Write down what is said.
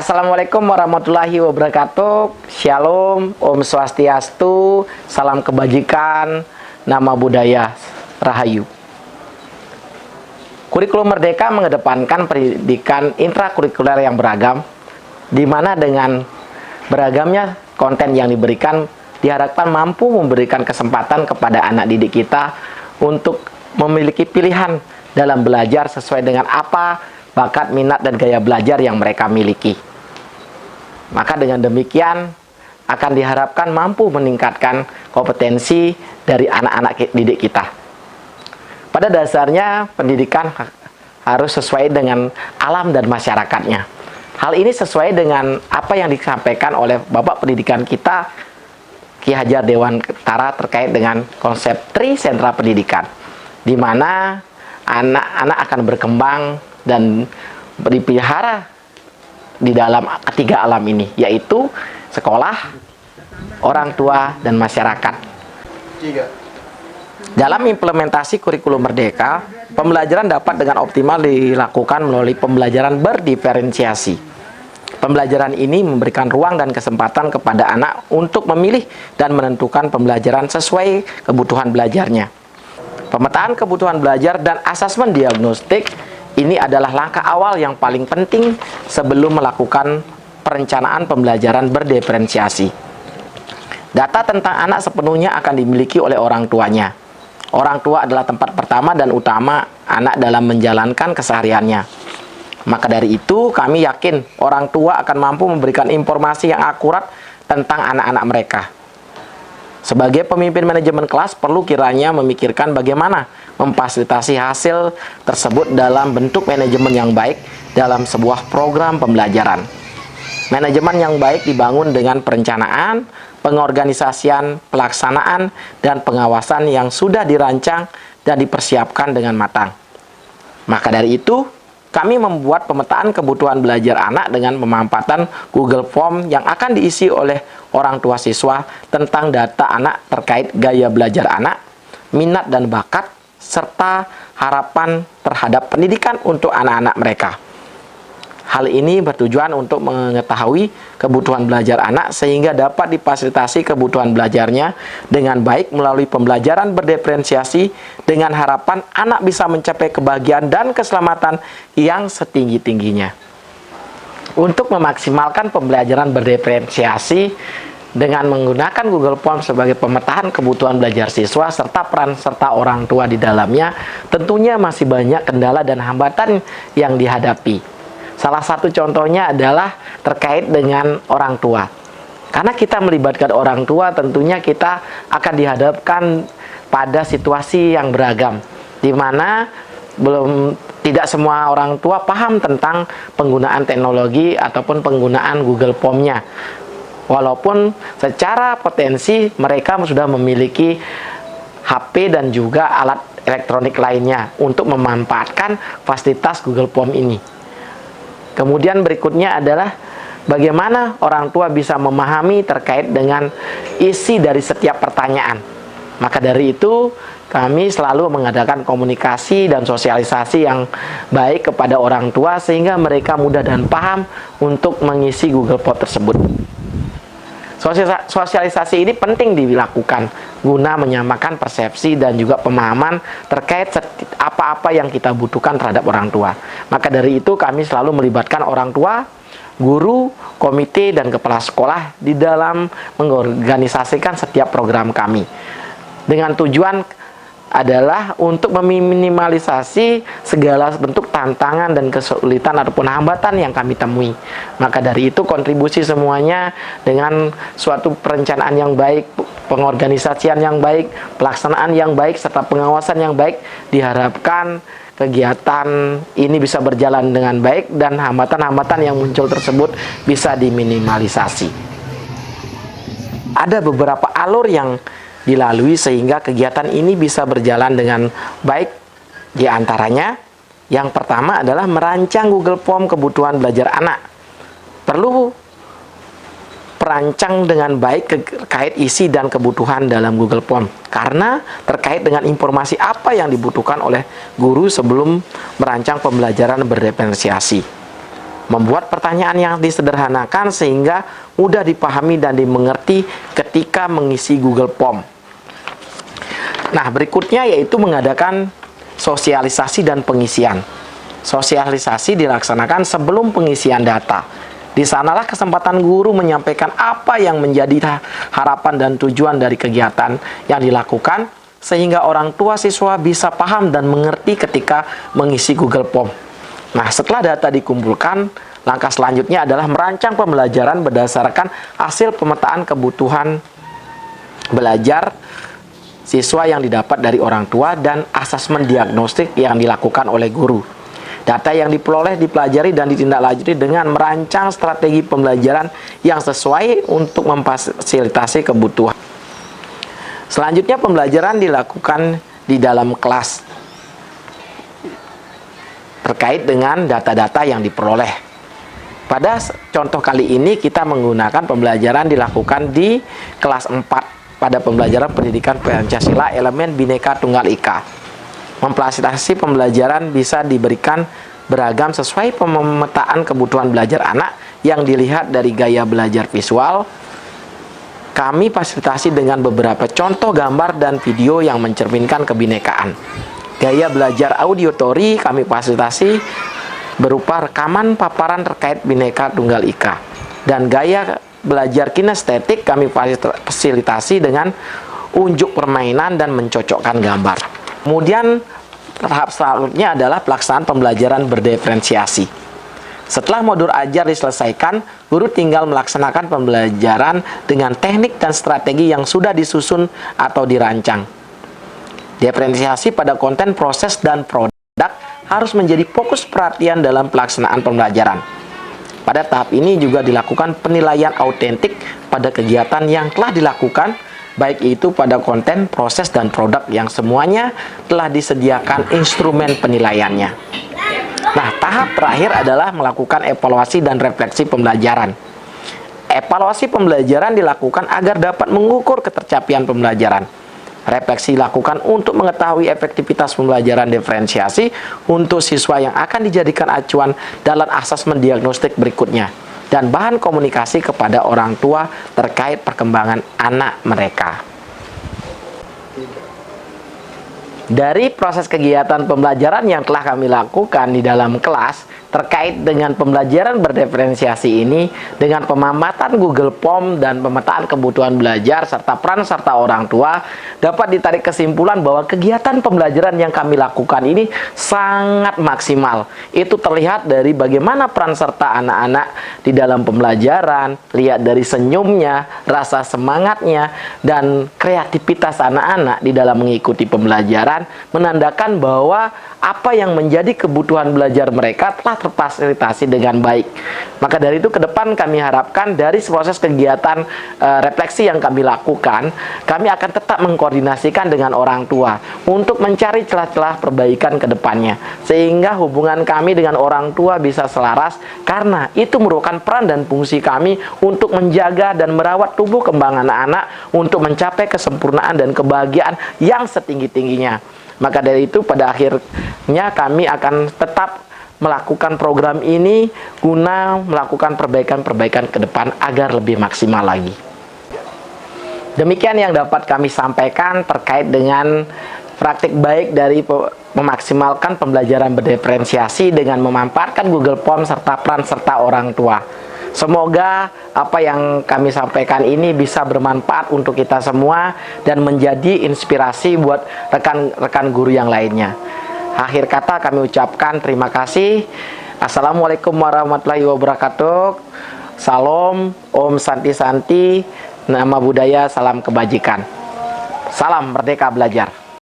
Assalamualaikum warahmatullahi wabarakatuh. Shalom, Om Swastiastu, salam kebajikan, nama budaya, rahayu. Kurikulum Merdeka mengedepankan pendidikan intrakurikuler yang beragam, di mana dengan beragamnya konten yang diberikan diharapkan mampu memberikan kesempatan kepada anak didik kita untuk memiliki pilihan dalam belajar sesuai dengan apa bakat, minat, dan gaya belajar yang mereka miliki. Maka dengan demikian akan diharapkan mampu meningkatkan kompetensi dari anak-anak didik kita. Pada dasarnya pendidikan harus sesuai dengan alam dan masyarakatnya. Hal ini sesuai dengan apa yang disampaikan oleh Bapak Pendidikan kita, Ki Hajar Dewantara, terkait dengan konsep Tri Sentra Pendidikan, di mana anak-anak akan berkembang dan dipelihara di dalam ketiga alam ini, yaitu sekolah, orang tua, dan masyarakat. Dalam implementasi kurikulum Merdeka, pembelajaran dapat dengan optimal dilakukan melalui pembelajaran berdiferensiasi. Pembelajaran ini memberikan ruang dan kesempatan kepada anak untuk memilih dan menentukan pembelajaran sesuai kebutuhan belajarnya. Pemetaan kebutuhan belajar dan asesmen diagnostik ini adalah langkah awal yang paling penting sebelum melakukan perencanaan pembelajaran berdiferensiasi. Data tentang anak sepenuhnya akan dimiliki oleh orang tuanya. Orang tua adalah tempat pertama dan utama anak dalam menjalankan kesehariannya. Maka dari itu, kami yakin orang tua akan mampu memberikan informasi yang akurat tentang anak-anak mereka. Sebagai pemimpin manajemen kelas, perlu kiranya memikirkan bagaimana memfasilitasi hasil tersebut dalam bentuk manajemen yang baik dalam sebuah program pembelajaran. Manajemen yang baik dibangun dengan perencanaan, pengorganisasian, pelaksanaan, dan pengawasan yang sudah dirancang dan dipersiapkan dengan matang. Maka dari itu, kami membuat pemetaan kebutuhan belajar anak dengan pemanfaatan Google Form yang akan diisi oleh orang tua siswa tentang data anak terkait gaya belajar anak, minat dan bakat, serta harapan terhadap pendidikan untuk anak-anak mereka. Hal ini bertujuan untuk mengetahui kebutuhan belajar anak sehingga dapat difasilitasi kebutuhan belajarnya dengan baik melalui pembelajaran berdiferensiasi dengan harapan anak bisa mencapai kebahagiaan dan keselamatan yang setinggi-tingginya. Untuk memaksimalkan pembelajaran berdiferensiasi dengan menggunakan Google Form sebagai pemetaan kebutuhan belajar siswa serta peran serta orang tua di dalamnya, tentunya masih banyak kendala dan hambatan yang dihadapi. Salah satu contohnya adalah terkait dengan orang tua. Karena kita melibatkan orang tua, tentunya kita akan dihadapkan pada situasi yang beragam, di mana tidak semua orang tua paham tentang penggunaan teknologi ataupun penggunaan Google Form-nya. Walaupun secara potensi mereka sudah memiliki HP dan juga alat elektronik lainnya untuk memanfaatkan fasilitas Google Form ini. Kemudian berikutnya adalah bagaimana orang tua bisa memahami terkait dengan isi dari setiap pertanyaan. Maka dari itu, kami selalu mengadakan komunikasi dan sosialisasi yang baik kepada orang tua sehingga mereka mudah dan paham untuk mengisi Google Form tersebut. Sosialisasi ini penting dilakukan guna menyamakan persepsi dan juga pemahaman terkait apa-apa yang kita butuhkan terhadap orang tua. Maka dari itu kami selalu melibatkan orang tua, guru, komite, dan kepala sekolah di dalam mengorganisasikan setiap program kami. Dengan tujuan adalah untuk meminimalisasi segala bentuk tantangan dan kesulitan ataupun hambatan yang kami temui. Maka dari itu kontribusi semuanya dengan suatu perencanaan yang baik, pengorganisasian yang baik, pelaksanaan yang baik, serta pengawasan yang baik, diharapkan kegiatan ini bisa berjalan dengan baik dan hambatan-hambatan yang muncul tersebut bisa diminimalisasi. Ada beberapa alur yang dilalui sehingga kegiatan ini bisa berjalan dengan baik. Di antaranya, yang pertama adalah merancang Google Form kebutuhan belajar anak. Perlu perancang dengan baik terkait isi dan kebutuhan dalam Google Form, karena terkait dengan informasi apa yang dibutuhkan oleh guru sebelum merancang pembelajaran berdiferensiasi. Membuat pertanyaan yang disederhanakan sehingga mudah dipahami dan dimengerti ketika mengisi Google Form. Nah, berikutnya yaitu mengadakan sosialisasi dan pengisian. Sosialisasi dilaksanakan sebelum pengisian data. Di sanalah kesempatan guru menyampaikan apa yang menjadi harapan dan tujuan dari kegiatan yang dilakukan, sehingga orang tua siswa bisa paham dan mengerti ketika mengisi Google Form. Nah, setelah data dikumpulkan, langkah selanjutnya adalah merancang pembelajaran berdasarkan hasil pemetaan kebutuhan belajar siswa yang didapat dari orang tua dan asesmen diagnostik yang dilakukan oleh guru. Data yang diperoleh dipelajari dan ditindaklanjuti dengan merancang strategi pembelajaran yang sesuai untuk memfasilitasi kebutuhan. Selanjutnya pembelajaran dilakukan di dalam kelas terkait dengan data-data yang diperoleh. Pada contoh kali ini kita menggunakan pembelajaran dilakukan di kelas 4 pada pembelajaran pendidikan Pancasila elemen Bhinneka Tunggal Ika. Memfasilitasi pembelajaran bisa diberikan beragam sesuai pemetaan kebutuhan belajar anak yang dilihat dari gaya belajar visual. Kami fasilitasi dengan beberapa contoh gambar dan video yang mencerminkan kebinekaan. Gaya belajar auditory kami fasilitasi berupa rekaman paparan terkait Bhinneka Tunggal Ika. Dan gaya belajar kinestetik kami fasilitasi dengan unjuk permainan dan mencocokkan gambar. Kemudian tahap selanjutnya adalah pelaksanaan pembelajaran berdiferensiasi. Setelah modul ajar diselesaikan, guru tinggal melaksanakan pembelajaran dengan teknik dan strategi yang sudah disusun atau dirancang. Diferensiasi pada konten, proses, dan produk harus menjadi fokus perhatian dalam pelaksanaan pembelajaran. Pada tahap ini juga dilakukan penilaian autentik pada kegiatan yang telah dilakukan, baik itu pada konten, proses, dan produk yang semuanya telah disediakan instrumen penilaiannya. Nah, tahap terakhir adalah melakukan evaluasi dan refleksi pembelajaran. Evaluasi pembelajaran dilakukan agar dapat mengukur ketercapaian pembelajaran. Refleksi dilakukan untuk mengetahui efektivitas pembelajaran diferensiasi untuk siswa yang akan dijadikan acuan dalam asesmen diagnostik berikutnya, dan bahan komunikasi kepada orang tua terkait perkembangan anak mereka. Dari proses kegiatan pembelajaran yang telah kami lakukan di dalam kelas terkait dengan pembelajaran berdiferensiasi ini, dengan pemamatan Google Form dan pemetaan kebutuhan belajar serta peran serta orang tua, dapat ditarik kesimpulan bahwa kegiatan pembelajaran yang kami lakukan ini sangat maksimal. Itu terlihat dari bagaimana peran serta anak-anak di dalam pembelajaran, lihat dari senyumnya, rasa semangatnya, dan kreativitas anak-anak di dalam mengikuti pembelajaran, menandakan bahwa apa yang menjadi kebutuhan belajar mereka telah terfasilitasi dengan baik. Maka dari itu ke depan kami harapkan dari proses kegiatan refleksi yang kami lakukan, kami akan tetap mengkoordinasikan dengan orang tua untuk mencari celah-celah perbaikan ke depannya, sehingga hubungan kami dengan orang tua bisa selaras, karena itu merupakan peran dan fungsi kami untuk menjaga dan merawat tumbuh kembang anak-anak untuk mencapai kesempurnaan dan kebahagiaan yang setinggi-tingginya. Maka dari itu pada akhirnya kami akan tetap melakukan program ini guna melakukan perbaikan-perbaikan ke depan agar lebih maksimal lagi. Demikian yang dapat kami sampaikan terkait dengan praktik baik dari memaksimalkan pembelajaran berdiferensiasi dengan memanfaatkan Google Form serta peran serta orang tua. Semoga apa yang kami sampaikan ini bisa bermanfaat untuk kita semua dan menjadi inspirasi buat rekan-rekan guru yang lainnya. Akhir kata kami ucapkan terima kasih. Assalamualaikum warahmatullahi wabarakatuh. Salam, Om Santi Santi, nama budaya, salam kebajikan. Salam Merdeka Belajar.